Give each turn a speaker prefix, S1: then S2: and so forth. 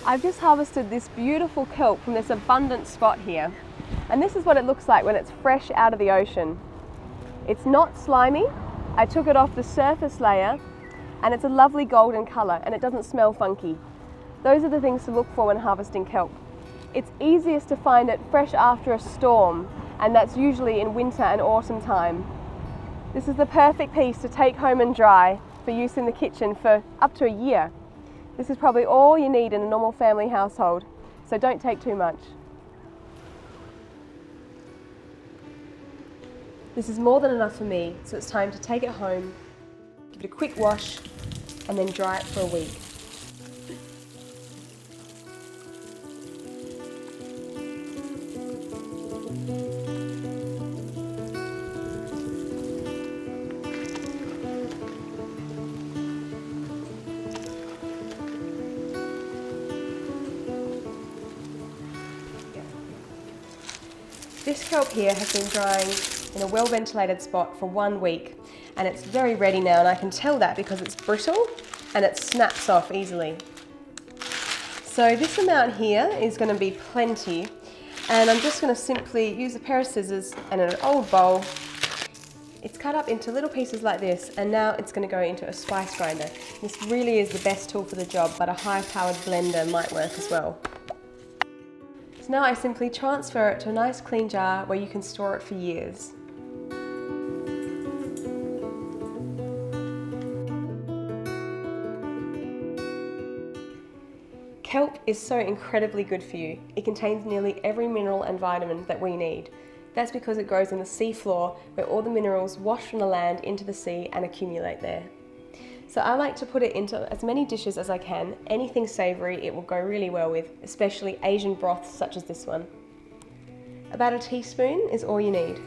S1: I've just harvested this beautiful kelp from this abundant spot here. And this is what it looks like when it's fresh out of the ocean. It's not slimy. I took it off the surface layer and it's a lovely golden colour and it doesn't smell funky. Those are the things to look for when harvesting kelp. It's easiest to find it fresh after a storm, and that's usually in winter and autumn time. This is the perfect piece to take home and dry for use in the kitchen for up to a year. This is probably all you need in a normal family household, so don't take too much. This is more than enough for me, so it's time to take it home, give it a quick wash, and then dry it for a week. This kelp here has been drying in a well-ventilated spot for 1 week, and it's very ready now, and I can tell that because it's brittle and it snaps off easily. So this amount here is going to be plenty, and I'm just going to simply use a pair of scissors and an old bowl. It's cut up into little pieces like this, and now it's going to go into a spice grinder. This really is the best tool for the job, but a high-powered blender might work as well. So now I simply transfer it to a nice clean jar where you can store it for years. Kelp is so incredibly good for you. It contains nearly every mineral and vitamin that we need. That's because it grows on the seafloor, where all the minerals wash from the land into the sea and accumulate there. So I like to put it into as many dishes as I can. Anything savoury it will go really well with, especially Asian broths such as this one. About a teaspoon is all you need.